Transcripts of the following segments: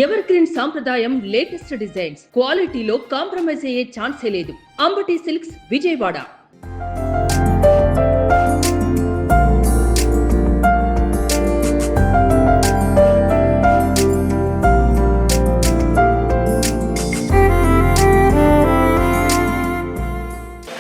Ever green సాంప్రదాయం latest designs క్వాలిటీలో compromise అయ్యే ఛాన్సే లేదు. అంబటి సిల్క్స్ విజయవాడ.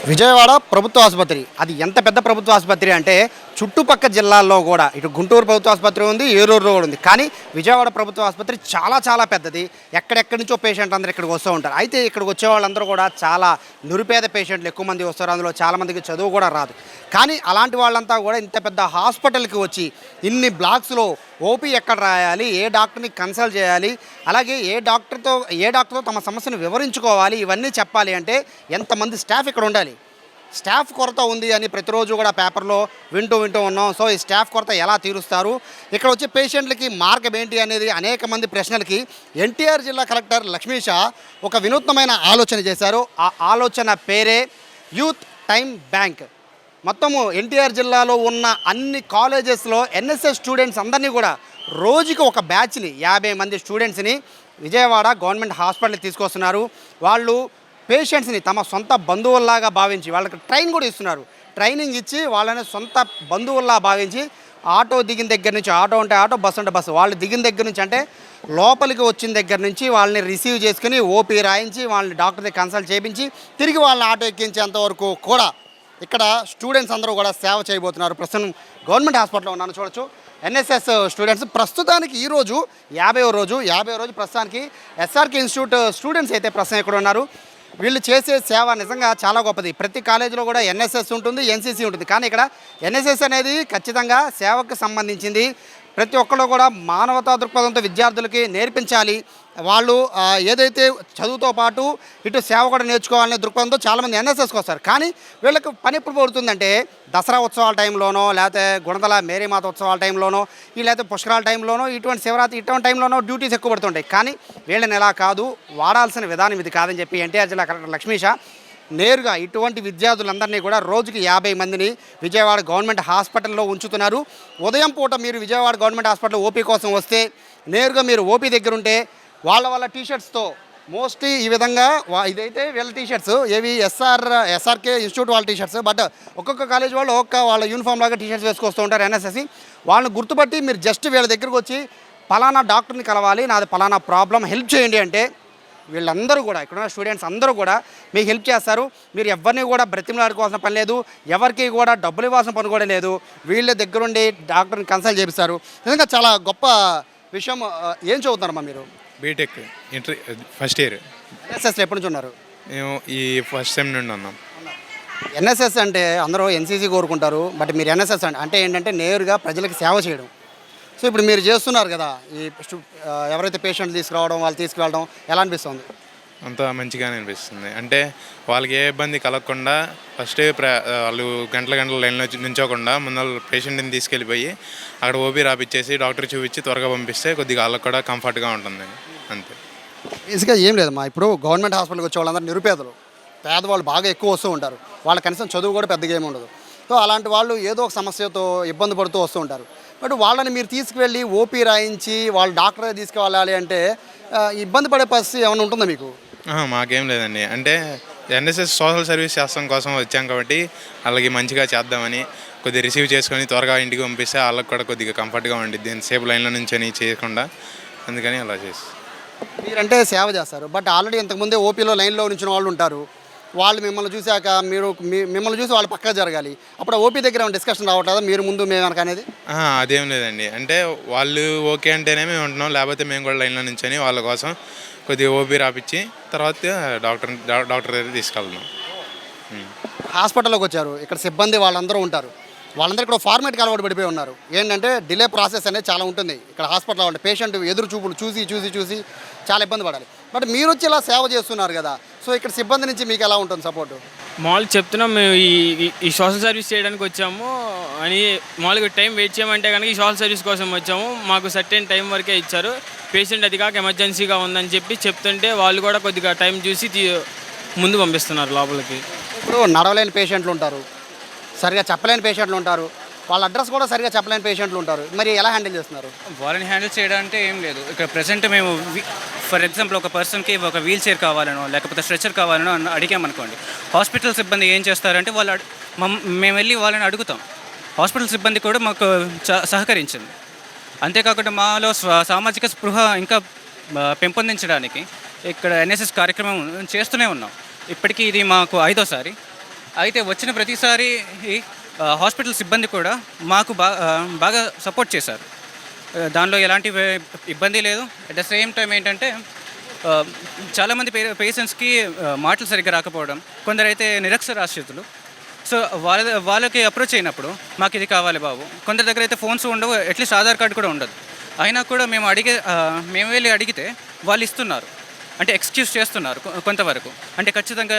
విజయవాడ ప్రభుత్వ ఆసుపత్రి. అది ఎంత పెద్ద ప్రభుత్వ ఆసుపత్రి అంటే చుట్టుపక్క జిల్లాల్లో కూడా ఇటు గుంటూరు ప్రభుత్వ ఆసుపత్రి ఉంది, ఏలూరులో కూడా ఉంది. కానీ విజయవాడ ప్రభుత్వ ఆసుపత్రి చాలా చాలా పెద్దది. ఎక్కడెక్కడి నుంచో పేషెంట్లు అందరూ ఇక్కడికి వస్తూ ఉంటారు. అయితే ఇక్కడికి వచ్చే వాళ్ళందరూ కూడా చాలా నిరుపేద పేషెంట్లు ఎక్కువ మంది వస్తారు. అందులో చాలామందికి చదువు కూడా రాదు. కానీ అలాంటి వాళ్ళంతా కూడా ఇంత పెద్ద హాస్పిటల్కి వచ్చి ఇన్ని బ్లాక్స్లో ఓపీ ఎక్కడ రాయాలి, ఏ డాక్టర్ని కన్సల్ట్ చేయాలి, అలాగే ఏ డాక్టర్తో తమ సమస్యను వివరించుకోవాలి, ఇవన్నీ చెప్పాలి అంటే ఎంతమంది స్టాఫ్ ఇక్కడ ఉండాలి. స్టాఫ్ కొరత ఉంది అని ప్రతిరోజు కూడా పేపర్లో వింటూ ఉన్నాం. సో ఈ స్టాఫ్ కొరత ఎలా తీరుస్తారు, ఇక్కడ వచ్చే పేషెంట్లకి మార్గం ఏంటి అనేది అనేక మంది ప్రశ్నలకి ఎన్టీఆర్ జిల్లా కలెక్టర్ లక్ష్మీష ఒక వినూత్నమైన ఆలోచన చేశారు. ఆ ఆలోచన పేరే యూత్ టైమ్ బ్యాంక్. మొత్తము ఎన్టీఆర్ జిల్లాలో ఉన్న అన్ని కాలేజెస్లో ఎన్ఎస్ఎస్ స్టూడెంట్స్ అందరినీ కూడా రోజుకి ఒక బ్యాచ్ని 50 మంది స్టూడెంట్స్ని విజయవాడ గవర్నమెంట్ హాస్పిటల్కి తీసుకొస్తున్నారు. వాళ్ళు పేషెంట్స్ని తమ సొంత బంధువుల్లాగా భావించి వాళ్ళకి కూడా ఇస్తున్నారు. ట్రైనింగ్ ఇచ్చి వాళ్ళని సొంత బంధువుల్లా భావించి ఆటో దిగిన దగ్గర నుంచి, ఆటో ఉంటే ఆటో, బస్సు ఉంటే బస్సు, వాళ్ళు దిగిన దగ్గర నుంచి అంటే లోపలికి వచ్చిన దగ్గర నుంచి వాళ్ళని రిసీవ్ చేసుకుని ఓపీ రాయించి వాళ్ళని డాక్టర్ని కన్సల్ట్ చేయించి తిరిగి వాళ్ళని ఆటో ఎక్కించేంత వరకు కూడా ఇక్కడ స్టూడెంట్స్ అందరూ కూడా సేవ చేయబోతున్నారు. ప్రస్తుతం గవర్నమెంట్ హాస్పిటల్లో ఉన్నాను, చూడొచ్చు. ఎన్ఎస్ఎస్ స్టూడెంట్స్ ప్రస్తుతానికి ఈరోజు 50వ రోజు ప్రస్తుతానికి ఎస్ఆర్కే ఇన్స్టిట్యూట్ స్టూడెంట్స్ అయితే ప్రస్తుతం ఇక్కడ ఉన్నారు. వీళ్ళు చేసే సేవ నిజంగా చాలా గొప్పది. ప్రతి కాలేజీలో కూడా ఎన్ఎస్ఎస్ ఉంటుంది, ఎన్సీసీ ఉంటుంది. కానీ ఇక్కడ ఎన్ఎస్ఎస్ అనేది ఖచ్చితంగా సేవకు సంబంధించింది. ప్రతి ఒక్కళ్ళు కూడా మానవతా దృక్పథంతో విద్యార్థులకి నేర్పించాలి. వాళ్ళు ఏదైతే చదువుతో పాటు ఇటు సేవ కూడా నేర్చుకోవాలనే దృక్పథంతో చాలామంది ఎన్ఎస్ఎస్కి వస్తారు. కానీ వీళ్ళకి పని ఎప్పుడు పడుతుందంటే దసరా ఉత్సవాల టైంలోనో, లేకపోతే గుణదల మేరీమాత ఉత్సవాల టైంలోనో, లేకపోతే పుష్కరాల టైంలోనో, ఇటువంటి శివరాత్రి ఇటువంటి టైంలోనో డ్యూటీస్ ఎక్కువ పడుతుంటాయి. కానీ వీళ్ళని ఎలా కాదు, వాడాల్సిన విధానం ఇది కాదని చెప్పి ఎన్టీఆర్ జిల్లా కలెక్టర్ లక్ష్మీష నేరుగా ఇటువంటి విద్యార్థులందరినీ కూడా రోజుకి 50 మందిని విజయవాడ గవర్నమెంట్ హాస్పిటల్లో ఉంచుతున్నారు. ఉదయం పూట మీరు విజయవాడ గవర్నమెంట్ హాస్పిటల్ ఓపీ కోసం వస్తే నేరుగా మీరు ఓపీ దగ్గర ఉంటే వాళ్ళ టీషర్ట్స్తో మోస్ట్లీ ఈ విధంగా ఇదైతే వీళ్ళ టీషర్ట్స్ ఏవి ఎస్ఆర్కే ఇన్స్టిట్యూట్ వాళ్ళ టీషర్ట్స్. బట్ ఒక్కొక్క కాలేజ్ వాళ్ళు వాళ్ళ యూనిఫామ్ లాగా టీషర్ట్స్ వేసుకొస్తూ ఉంటారు ఎన్ఎస్ఎస్సి. వాళ్ళని గుర్తుపట్టి మీరు జస్ట్ వీళ్ళ దగ్గరకు వచ్చి పలానా డాక్టర్ని కలవాలి, నాది పలానా ప్రాబ్లం, హెల్ప్ చేయండి అంటే వీళ్ళందరూ కూడా ఇక్కడున్న స్టూడెంట్స్ అందరూ కూడా మీకు హెల్ప్ చేస్తారు. మీరు ఎవరిని కూడా బ్రతిమలాడుకోవాల్సిన పని లేదు, ఎవరికి కూడా డబ్బులు ఇవ్వాల్సిన పని కూడా లేదు. వీళ్ళ దగ్గరుండి డాక్టర్ని కన్సల్ట్ చేపిస్తారు. నిజంగా చాలా గొప్ప విషయం. ఏం చదువుతున్నారమ్మా మీరు? BTech first year. ఎన్ఎస్ఎస్ ఎప్పటి నుంచి ఉన్నారు? మేము ఈ ఫస్ట్ సెమ్ నుండి ఉన్నాం. ఎన్ఎస్ఎస్ అంటే అందరూ ఎన్సీసీ కోరుకుంటారు. బట్ మీరు ఎన్ఎస్ఎస్ అంటే ఏంటంటే నేరుగా ప్రజలకు సేవ చేయడం. సో ఇప్పుడు మీరు చేస్తున్నారు కదా, ఈ ఎవరైతే పేషెంట్లు తీసుకురావడం, వాళ్ళు తీసుకువెళ్ళడం ఎలా అనిపిస్తుంది? అంత మంచిగానే అనిపిస్తుంది. అంటే వాళ్ళకి ఏ ఇబ్బంది కలగకుండా ఫస్ట్ వాళ్ళు గంటల లైన్లో నుంచోకుండా ముందు పేషెంట్ని తీసుకెళ్ళిపోయి అక్కడ ఓపీ రాపిచ్చేసి డాక్టర్ చూపించి త్వరగా పంపిస్తే కొద్దిగా వాళ్ళకి కూడా కంఫర్ట్గా ఉంటుంది. అంతే. బేసిక్గా ఏం లేదమ్మా, ఇప్పుడు గవర్నమెంట్ హాస్పిటల్కి వచ్చే వాళ్ళందరూ నిరుపేదలు, పేదవాళ్ళు బాగా ఎక్కువ వస్తూ ఉంటారు. వాళ్ళ కనీసం చదువు కూడా పెద్దగా ఏమి ఉండదు. సో అలాంటి వాళ్ళు ఏదో ఒక సమస్యతో ఇబ్బంది పడుతూ వస్తూ ఉంటారు. బట్ వాళ్ళని మీరు తీసుకువెళ్ళి ఓపీ రాయించి వాళ్ళు డాక్టర్ తీసుకువెళ్ళాలి అంటే ఇబ్బంది పడే పరిస్థితి ఏమైనా ఉంటుందా మీకు? మాకేం లేదండి. అంటే ఎన్ఎస్ఎస్ సోషల్ సర్వీస్ చేస్తాం కోసం వచ్చాం కాబట్టి వాళ్ళకి మంచిగా చేద్దామని కొద్దిగా రిసీవ్ చేసుకొని త్వరగా ఇంటికి పంపిస్తే వాళ్ళకి కూడా కొద్దిగా కంఫర్ట్గా ఉండిద్ది, సేపు లైన్లో నుంచి అని చేయకుండా. అందుకని అలా చేసి మీరంటే సేవ చేస్తారు. బట్ ఆల్రెడీ ఇంతకుముందే ఓపీలో లైన్లో ఉంచిన వాళ్ళు ఉంటారు. వాళ్ళు మిమ్మల్ని చూశాక మిమ్మల్ని చూసి వాళ్ళు పక్కా జరగాలి. అప్పుడు ఓపీ దగ్గర డిస్కషన్ రావట్లేదా మీరు ముందు మేము అనేది? అదేం లేదండి. అంటే వాళ్ళు ఓకే అంటేనే మేము ఉంటున్నాం, లేకపోతే మేము కూడా లైన్లో నుంచొని వాళ్ళ కోసం కొద్దిగా ఓపీ రాపిచ్చి తర్వాత డాక్టర్ దగ్గర తీసుకెళ్తున్నాం. హాస్పిటల్లోకి వచ్చారు, ఇక్కడ సిబ్బంది వాళ్ళందరూ ఉంటారు. వాళ్ళందరూ ఇక్కడ ఫార్మేట్కి అలవాటు పడిపోయి ఉన్నారు. ఏంటంటే డిలే ప్రాసెస్ అనేది చాలా ఉంటుంది ఇక్కడ హాస్పిటల్లో. అంటే పేషెంట్ ఎదురు చూపులు చూసి చాలా ఇబ్బంది పడాలి. బట్ మీరు వచ్చి ఇలా సేవ చేస్తున్నారు కదా, సో ఇక్కడ సిబ్బంది నుంచి మీకు ఎలా ఉంటుంది సపోర్టు? మామూలుగా చెప్తున్నాం, మేము ఈ సోషల్ సర్వీస్ చేయడానికి వచ్చాము అని. మామూలుగా టైం వెయిట్ చేయమంటే కనుక ఈ సోషల్ సర్వీస్ కోసం వచ్చాము, మాకు సర్టెన్ టైం వరకే ఇచ్చారు. పేషెంట్ అది కాక ఎమర్జెన్సీగా ఉందని చెప్తుంటే వాళ్ళు కూడా కొద్దిగా టైం చూసి ముందు పంపిస్తున్నారు లోపలికి. ఇప్పుడు నడవలేని పేషెంట్లు ఉంటారు, సరిగా చెప్పలేని పేషెంట్లు ఉంటారు. వాళ్ళ అడ్రస్ కూడా సరిగా చెప్పలేని పేషెంట్లు ఉంటారు. మరి ఎలా హ్యాండిల్ చేస్తున్నారు? వాళ్ళని హ్యాండిల్ చేయడం అంటే ఏం లేదు. ఇక్కడ ప్రెసెంట్ మేము ఫర్ ఎగ్జాంపుల్ ఒక పర్సన్కి ఒక వీల్ చైర్ కావాలనో లేకపోతే స్ట్రెచర్ కావాలనో అడిగామనుకోండి, హాస్పిటల్ సిబ్బంది ఏం చేస్తారంటే మేము వెళ్ళి వాళ్ళని అడుగుతాం. హాస్పిటల్ సిబ్బంది కూడా మాకు సహకరించింది. అంతేకాకుండా మాలో సామాజిక స్పృహ ఇంకా పెంపొందించడానికి ఇక్కడ ఎన్ఎస్ఎస్ కార్యక్రమం చేస్తూనే ఉన్నాం. ఇప్పటికీ ఇది మాకు 5వ సారి. అయితే వచ్చిన ప్రతిసారి హాస్పిటల్ సిబ్బంది కూడా మాకు బాగా సపోర్ట్ చేశారు. దానిలో ఎలాంటి ఇబ్బంది లేదు. అట్ ద సేమ్ టైం ఏంటంటే చాలామంది పేషెంట్స్కి మాటలు సరిగ్గా రాకపోవడం, కొందరైతే నిరక్షరాస్యతులు. సో వాళ్ళకి అప్రోచ్ అయినప్పుడు మాకు ఇది కావాలి బాబు, కొందరి దగ్గర అయితే ఫోన్స్ ఉండవు, అట్లీస్ట్ ఆధార్ కార్డు కూడా ఉండదు. అయినా కూడా మేము వెళ్ళి అడిగితే వాళ్ళు ఇస్తున్నారు. అంటే ఎక్స్క్యూజ్ చేస్తున్నారు కొంతవరకు. అంటే ఖచ్చితంగా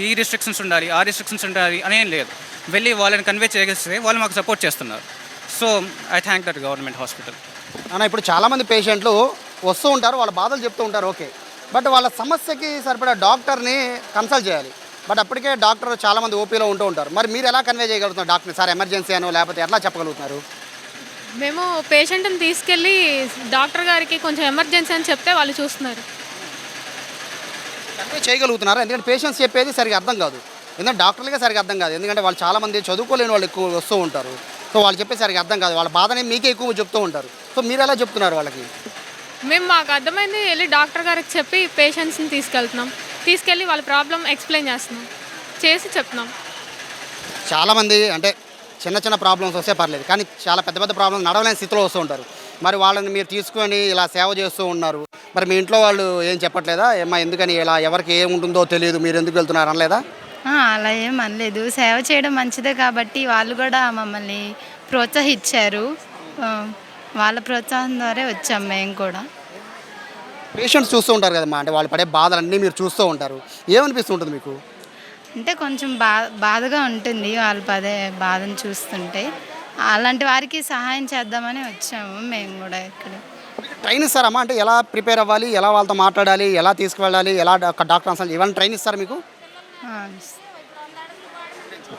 ఈ రిస్ట్రిక్షన్స్ ఉండాలి, ఆ రిస్ట్రిక్షన్స్ ఉండాలి అనేం లేదు. వెళ్ళి వాళ్ళని కన్వే చేస్తే వాళ్ళు మాకు సపోర్ట్ చేస్తున్నారు. So I thank that government hospital. అన్న, ఇప్పుడు చాలామంది పేషెంట్లు వస్తూ ఉంటారు, వాళ్ళ బాధలు చెప్తూ ఉంటారు, ఓకే. బట్ వాళ్ళ సమస్యకి సరిపడా డాక్టర్ని కన్సల్ట్ చేయాలి. బట్ అప్పటికే డాక్టర్ చాలామంది ఓపీలో ఉంటూ ఉంటారు. మరి మీరు ఎలా కన్వే చేయగలుగుతున్నారు డాక్టర్ని? సార్ ఎమర్జెన్సీ అనో లేకపోతే ఎట్లా చెప్పగలుగుతున్నారు? మేము పేషెంట్ని తీసుకెళ్ళి డాక్టర్ గారికి కొంచెం ఎమర్జెన్సీ అని చెప్తే వాళ్ళు చూస్తున్నారు. కన్వే చేయగలుగుతున్నారా? ఎందుకంటే పేషెంట్స్ చెప్పేది సరిగా అర్థం కాదు. ఎందుకంటే డాక్టర్లకే సరిగా అర్థం కాదు. ఎందుకంటే వాళ్ళు చాలామంది చదువుకోలేని వాళ్ళు ఎక్కువ వస్తూ ఉంటారు. సో వాళ్ళు చెప్పే సరిగా అర్థం కాదు. వాళ్ళ బాధనే మీకే ఎక్కువ చెప్తూ ఉంటారు. సో మీరు ఎలా చెప్తున్నారు వాళ్ళకి? మాకు అర్థమైంది వెళ్ళి డాక్టర్ గారికి చెప్పి పేషెంట్స్ని తీసుకెళ్ళి వాళ్ళ ప్రాబ్లం ఎక్స్ప్లెయిన్ చేసి చెప్తున్నాం. చాలామంది అంటే చిన్న చిన్న ప్రాబ్లమ్స్ వస్తే పర్లేదు, కానీ చాలా పెద్ద పెద్ద ప్రాబ్లమ్స్ నడవలేని స్థితిలో వస్తూ ఉంటారు. మరి వాళ్ళని మీరు తీసుకొని ఇలా సేవ చేస్తూ ఉన్నారు. మరి మీ ఇంట్లో వాళ్ళు ఏం చెప్పట్లేదా? ఏమా ఎందుకని ఇలా ఎవరికి ఏముంటుందో తెలియదు, మీరు ఎందుకు వెళ్తున్నారు అనలేదా? అలా ఏం అనలేదు. సేవ చేయడం మంచిదే కాబట్టి వాళ్ళు కూడా మమ్మల్ని ప్రోత్సహించారు. వాళ్ళ ప్రోత్సాహం ద్వారా వచ్చాం మేము కూడా. పేషెంట్స్ చూస్తూ ఉంటారు కదమ్మా, అంటే వాళ్ళు పడే బాధలన్నీ మీరు చూస్తూ ఉంటారు. ఏమనిపిస్తుంటుంది మీకు? అంటే కొంచెం బాధగా ఉంటుంది వాళ్ళు పదే బాధను చూస్తుంటే. అలాంటి వారికి సహాయం చేద్దామని వచ్చాము మేము కూడా ఇక్కడ. ట్రైన్ ఇస్తారమ్మా? అంటే ఎలా ప్రిపేర్ అవ్వాలి, ఎలా వాళ్ళతో మాట్లాడాలి, ఎలా తీసుకువెళ్ళాలి, ఎలా డాక్టర్ కన్సల్ట్ ఇవన్నీ ట్రైన్ ఇస్తారు మీకు?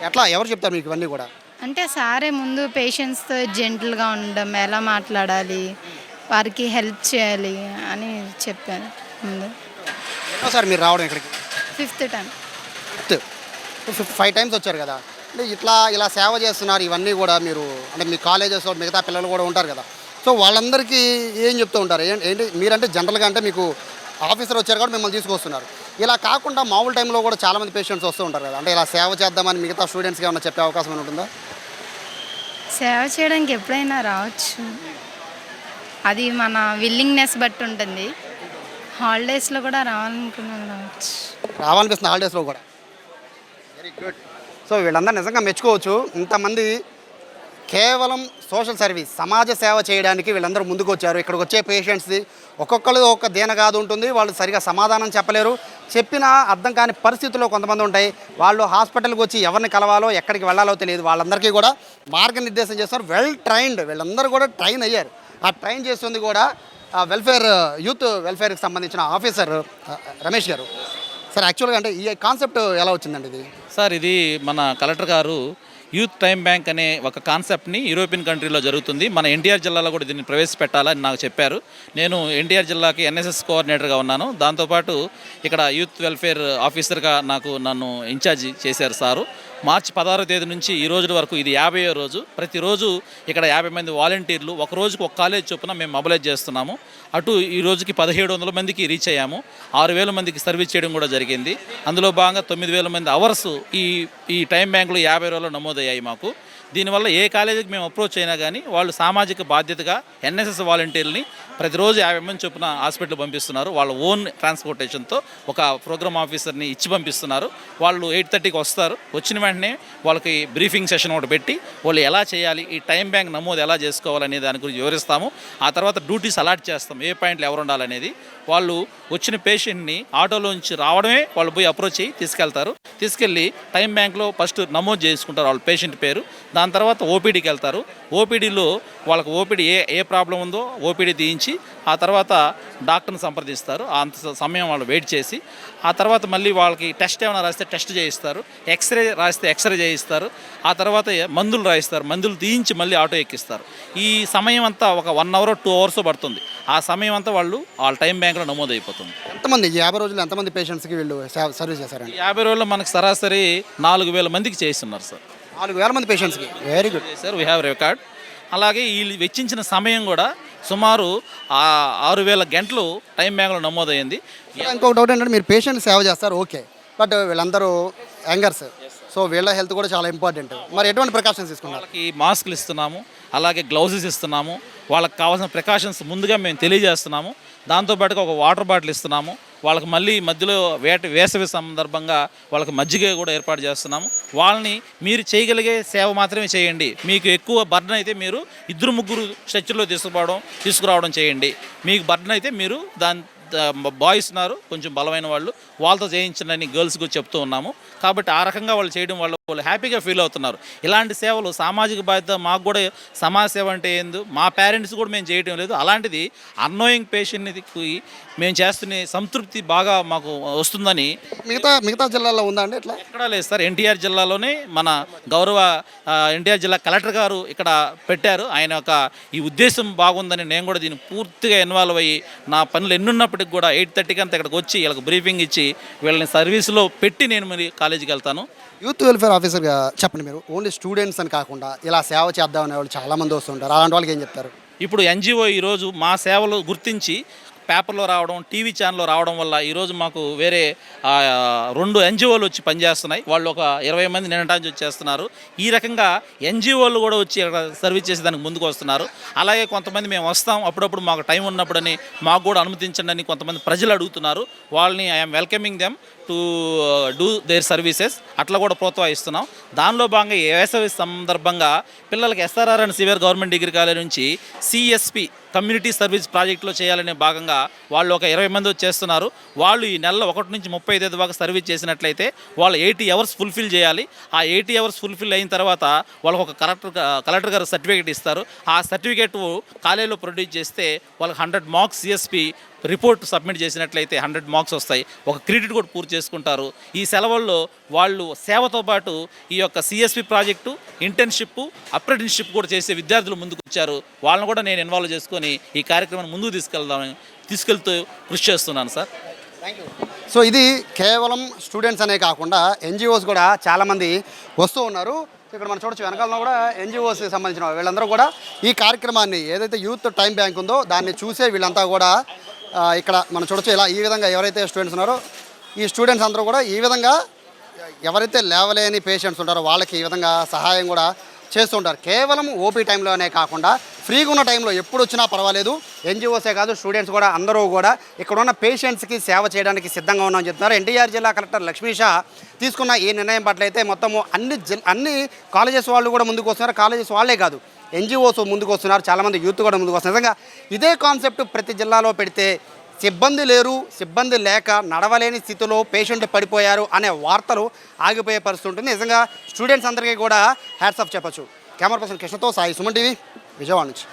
ఎట్లా ఎవరు చెప్తారు మీకు ఇవన్నీ కూడా? అంటే సారే ముందు పేషెంట్స్తో జెంటల్గా ఉండడం, ఎలా మాట్లాడాలి, వారికి హెల్ప్ చేయాలి అని చెప్పారు ముందు. సార్ మీరు రావడం ఇక్కడికి 5th టైం. 5 times వచ్చారు కదా. అంటే ఇలా సేవ చేస్తున్నారు. ఇవన్నీ కూడా మీరు అంటే మీ కాలేజెస్లో మిగతా పిల్లలు కూడా ఉంటారు కదా. సో వాళ్ళందరికీ ఏం చెప్తూ ఉంటారు? ఏంటి మీరంటే జనరల్గా అంటే మీకు ఆఫీసర్ వచ్చారు కాబట్టి మిమ్మల్ని తీసుకొస్తున్నారు. ఇలా కాకుండా మామూలు టైంలో కూడా చాలామంది పేషెంట్స్ వస్తూ ఉంటారు కదా. అంటే ఇలా సేవ చేద్దామని మిగతా స్టూడెంట్స్కి ఏమైనా చెప్పే అవకాశం ఏమైనా ఉంటుందా? సేవ చేయడానికి ఎప్పుడైనా రావచ్చు. అది మన విల్లింగ్నెస్ బట్టి ఉంటుంది. హాలిడేస్లో కూడా రావాలనుకున్నాను రావచ్చు. రావాలనిపిస్తుంది హాలిడేస్లో కూడా. Very good. సో వీళ్ళందరూ నిజంగా మెచ్చుకోవచ్చు. ఇంతమంది కేవలం సోషల్ సర్వీస్, సమాజ సేవ చేయడానికి వీళ్ళందరూ ముందుకు వచ్చారు. ఇక్కడికి వచ్చే పేషెంట్స్ది ఒక్కొక్కరు ఒక దీనగాదు ఉంటుంది. వాళ్ళు సరిగా సమాధానం చెప్పలేరు. చెప్పినా అర్థం కాని పరిస్థితుల్లో కొంతమంది ఉంటాయి. వాళ్ళు హాస్పిటల్కి వచ్చి ఎవరిని కలవాలో ఎక్కడికి వెళ్ళాలో తెలియదు. వాళ్ళందరికీ కూడా మార్గనిర్దేశం చేస్తారు. వెల్ ట్రైన్డ్, వీళ్ళందరూ కూడా ట్రైన్ అయ్యారు. ఆ ట్రైన్ చేస్తుంది కూడా యూత్ వెల్ఫేర్కి సంబంధించిన ఆఫీసర్ రమేష్ గారు. సార్ యాక్చువల్గా అంటే ఈ కాన్సెప్ట్ ఎలా వచ్చిందండి ఇది? సార్ ఇది మన కలెక్టర్ గారు యూత్ టైమ్ బ్యాంక్ అనే ఒక కాన్సెప్ట్ని యూరోపియన్ కంట్రీలో జరుగుతుంది. మన ఎన్టీఆర్ జిల్లాలో కూడా దీన్ని ప్రవేశపెట్టాలని నాకు చెప్పారు. నేను ఎన్టీఆర్ జిల్లాకి ఎన్ఎస్ఎస్ కోఆర్డినేటర్గా ఉన్నాను. దాంతోపాటు ఇక్కడ యూత్ వెల్ఫేర్ ఆఫీసర్గా నన్ను ఇన్ఛార్జి చేశారు సారు. మార్చి 16వ తేదీ నుంచి ఈ రోజు వరకు ఇది 50వ రోజు. ప్రతిరోజు ఇక్కడ 50 మంది వాలంటీర్లు ఒక రోజుకు ఒక కాలేజ్ చొప్పున మేము మొబిలైజ్ చేస్తున్నాము. అటు ఈ రోజుకి 1700 మందికి రీచ్ అయ్యాము. 6000 మందికి సర్వీస్ చేయడం కూడా జరిగింది. అందులో భాగంగా 9000 మంది అవర్స్ ఈ టైం బ్యాంకులో 50 రోజుల్లో నమోదయ్యాయి మాకు. దీనివల్ల ఏ కాలేజీకి మేము అప్రోచ్ అయినా కానీ వాళ్ళు సామాజిక బాధ్యతగా ఎన్ఎస్ఎస్ వాలంటీర్ని ప్రతిరోజు 50 మంది చొప్పున హాస్పిటల్ పంపిస్తున్నారు. వాళ్ళ ఓన్ ట్రాన్స్పోర్టేషన్తో ఒక ప్రోగ్రామ్ ఆఫీసర్ని ఇచ్చి పంపిస్తున్నారు. వాళ్ళు 8:30కి వస్తారు. వచ్చిన వెంటనే వాళ్ళకి బ్రీఫింగ్ సెషన్ ఒకటి పెట్టి వాళ్ళు ఎలా చేయాలి, ఈ టైం బ్యాంక్ నమోదు ఎలా చేసుకోవాలనే దాని గురించి వివరిస్తాము. ఆ తర్వాత డ్యూటీస్ అలాట్ చేస్తాం, ఏ పాయింట్లు ఎవరు ఉండాలనేది. వాళ్ళు వచ్చిన పేషెంట్ని ఆటోలోంచి రావడమే వాళ్ళు పోయి అప్రోచ్ అయ్యి తీసుకెళ్ళి టైం బ్యాంక్లో ఫస్ట్ నమోదు చేసుకుంటారు వాళ్ళ పేషెంట్ పేరు. దాని తర్వాత ఓపీడీకి వెళ్తారు. ఓపీడీలో వాళ్ళకి ఓపీడీ ఏ ప్రాబ్లం ఉందో ఓపీడీ తీయించి ఉంచి ఆ తర్వాత డాక్టర్ని సంప్రదిస్తారు. అంత సమయం వాళ్ళు వెయిట్ చేసి ఆ తర్వాత మళ్ళీ వాళ్ళకి టెస్ట్ ఏమైనా రాస్తే టెస్ట్ చేయిస్తారు, ఎక్స్రే రాస్తే ఎక్స్రే చేయిస్తారు, ఆ తర్వాత మందులు రాయిస్తారు, మందులు తీయించి మళ్ళీ ఆటో ఎక్కిస్తారు. ఈ సమయం అంతా ఒక 1 అవర్ 2 అవర్స్ పడుతుంది. ఆ సమయం అంతా వాళ్ళ టైం బ్యాంక్లో నమోదైపోతుంది. ఎంతమంది 50 రోజులు ఎంతమంది పేషెంట్స్కి వీళ్ళు సర్వీస్ చేశారండి? 50 రోజుల్లో మనకు సరాసరి 4,000 మందికి చేస్తున్నారు సార్. 4,000 మంది పేషెంట్స్కి. Very good sir, we have record. అలాగే వీళ్ళు వెచ్చించిన సమయం కూడా సుమారు 6,000 గంటలు టైం బ్యాంక్లో నమోదైంది. ఇంకొక డౌట్ ఏంటంటే మీరు పేషెంట్ సేవ చేస్తారు ఓకే, బట్ వీళ్ళందరూ యంగర్స్, సో వీళ్ళ హెల్త్ కూడా చాలా ఇంపార్టెంట్. మరి ఎటువంటి ప్రికాషన్స్ తీసుకున్నారు? వాళ్ళకి మాస్కులు ఇస్తున్నాము, అలాగే గ్లౌజెస్ ఇస్తున్నాము, వాళ్ళకి కావాల్సిన ప్రికాషన్స్ ముందుగా మేము తెలియజేస్తున్నాము. దాంతోపాటుగా ఒక వాటర్ బాటిల్ ఇస్తున్నాము. వాళ్ళకి మళ్ళీ మధ్యలో వేసవి సందర్భంగా వాళ్ళకి మజ్జిగ కూడా ఏర్పాటు చేస్తున్నాము. వాళ్ళని మీరు చేయగలిగే సేవ మాత్రమే చేయండి. మీకు ఎక్కువ బర్డన్ అయితే మీరు 2-3 స్ట్రెచర్లో తీసుకురావడం చేయండి. మీకు బర్డన్ అయితే మీరు బాయ్స్ ఉన్నారు కొంచెం బలమైన వాళ్ళు, వాళ్ళతో చేయించండి గర్ల్స్కి చెప్తూ ఉన్నాము. కాబట్టి ఆ రకంగా వాళ్ళు చేయడం వల్ల వాళ్ళు హ్యాపీగా ఫీల్ అవుతున్నారు. ఇలాంటి సేవలు సామాజిక బాధ్యత. మాకు కూడా సమాజ సేవ అంటే ఏందో మా పేరెంట్స్ కూడా మేము చేయడం లేదు. అలాంటిది అన్నోయింగ్ పేషెంట్కి మేము చేస్తున్న సంతృప్తి బాగా మాకు వస్తుందని. మిగతా జిల్లాల్లో ఉందా అండి ఇట్లా? ఎక్కడా లేదు సార్. ఎన్టీఆర్ జిల్లాలోనే మన గౌరవ ఎన్టీఆర్ జిల్లా కలెక్టర్ గారు ఇక్కడ పెట్టారు. ఆయన ఈ ఉద్దేశం బాగుందని నేను కూడా దీన్ని పూర్తిగా ఇన్వాల్వ్ అయ్యి నా పనులు ఎన్నున్నప్పటికి కూడా 8:30కి అంతా ఇక్కడికి వచ్చి వీళ్ళకి బ్రీఫింగ్ ఇచ్చి వీళ్ళని సర్వీస్లో పెట్టి నేను మరి కాలేజీకి వెళ్తాను. యూత్ వెల్ఫేర్ ఆఫీసర్గా చెప్పండి, మీరు ఓన్లీ స్టూడెంట్స్ అని కాకుండా ఇలా సేవ చేద్దామనే వాళ్ళు చాలామంది వస్తుంటారు, అలాంటి వాళ్ళకి ఏం చెప్తారు? ఇప్పుడు ఎన్జిఓ ఈరోజు మా సేవలు గుర్తించి పేపర్లో రావడం, టీవీ ఛానల్లో రావడం వల్ల ఈరోజు మాకు వేరే 2 ఎన్జిఓలు వచ్చి పనిచేస్తున్నాయి. వాళ్ళు ఒక 20 మంది నిన్నటానికి వచ్చేస్తున్నారు. ఈ రకంగా ఎన్జిఓలు కూడా వచ్చి సర్వీస్ చేసేదానికి ముందుకు వస్తున్నారు. అలాగే కొంతమంది మేము వస్తాం అప్పుడప్పుడు మాకు టైం ఉన్నప్పుడని మాకు కూడా అనుమతించండి అని కొంతమంది ప్రజలు అడుగుతున్నారు. వాళ్ళని I'm welcoming them to do their services, అట్లా కూడా ప్రోత్సహిస్తున్నాం. దానిలో భాగంగా వేసవి సందర్భంగా పిల్లలకి SRR and CVR government degree college నుంచి సిఎస్పి కమ్యూనిటీ సర్వీస్ ప్రాజెక్టులో చేయాలనే భాగంగా వాళ్ళు ఒక 20 మంది వచ్చేస్తున్నారు. వాళ్ళు ఈ నెలలో 1 నుంచి 35 దాకా సర్వీస్ చేసినట్లయితే వాళ్ళు 80 అవర్స్ ఫుల్ఫిల్ చేయాలి. ఆ 80 అవర్స్ ఫుల్ఫిల్ అయిన తర్వాత వాళ్ళకు ఒక కలెక్టర్ గారు సర్టిఫికేట్ ఇస్తారు. ఆ సర్టిఫికేట్ కాలేజీలో ప్రొడ్యూస్ చేస్తే వాళ్ళకి 100 మార్క్స్ సిఎస్పి రిపోర్ట్ సబ్మిట్ చేసినట్లయితే 100 మార్క్స్ వస్తాయి. ఒక క్రెడిట్ కూడా పూర్తి చేసుకుంటారు. ఈ సెలవుల్లో వాళ్ళు సేవతో పాటు ఈ యొక్క సిఎస్పి ప్రాజెక్టు, ఇంటర్న్షిప్, అప్రెంటిస్షిప్ కూడా చేసే విద్యార్థులు ముందుకు వచ్చారు. వాళ్ళని కూడా నేను ఇన్వాల్వ్ చేసుకొని ఈ కార్యక్రమాన్ని ముందుకు తీసుకెళ్తూ కృషి చేస్తున్నాను సార్. Thank you. సో ఇది కేవలం స్టూడెంట్స్ అనే కాకుండా ఎన్జిఓస్ కూడా చాలామంది వస్తూ ఉన్నారు. ఇక్కడ మనం చూడొచ్చు వెనకాలలో కూడా ఎన్జిఓస్కి సంబంధించిన వీళ్ళందరూ కూడా ఈ కార్యక్రమాన్ని ఏదైతే యూత్ టైం బ్యాంక్ ఉందో దాన్ని చూసే వీళ్ళంతా కూడా ఇక్కడ మనం చూడొచ్చు. ఇలా ఈ విధంగా ఎవరైతే స్టూడెంట్స్ ఉన్నారో ఈ స్టూడెంట్స్ అందరూ కూడా ఈ విధంగా ఎవరైతే లేవలేని పేషెంట్స్ ఉంటారో వాళ్ళకి ఈ విధంగా సహాయం కూడా చేస్తుంటారు. కేవలం ఓపీ టైంలోనే కాకుండా ఫ్రీగా ఉన్న టైంలో ఎప్పుడు వచ్చినా పర్వాలేదు. ఎన్జిఓసే కాదు స్టూడెంట్స్ కూడా అందరూ కూడా ఇక్కడ ఉన్న పేషెంట్స్కి సేవ చేయడానికి సిద్ధంగా ఉన్నామని చెప్తున్నారు. ఎన్టీఆర్ జిల్లా కలెక్టర్ లక్ష్మీషా తీసుకున్న ఈ నిర్ణయం పట్ల అయితే మొత్తము అన్ని కాలేజెస్ వాళ్ళు కూడా ముందుకు వస్తున్నారు. కాలేజెస్ వాళ్ళే కాదు ఎన్జిఓస్ ముందుకు వస్తున్నారు, చాలామంది యూత్ కూడా ముందుకు వస్తున్నారు. నిజంగా ఇదే కాన్సెప్ట్ ప్రతి జిల్లాలో పెడితే సిబ్బంది లేరు, సిబ్బంది లేక నడవలేని స్థితిలో పేషెంట్ పడిపోయారు అనే వార్తలు ఆగిపోయే పరిస్థితి ఉంటుంది. నిజంగా స్టూడెంట్స్ అందరికీ కూడా హ్యాట్స్ ఆఫ్ చెప్పచ్చు. కెమెరా పర్సన్ కృష్ణతో సాయి, సుమన్ టీవీ, విజయవాడ నుంచి.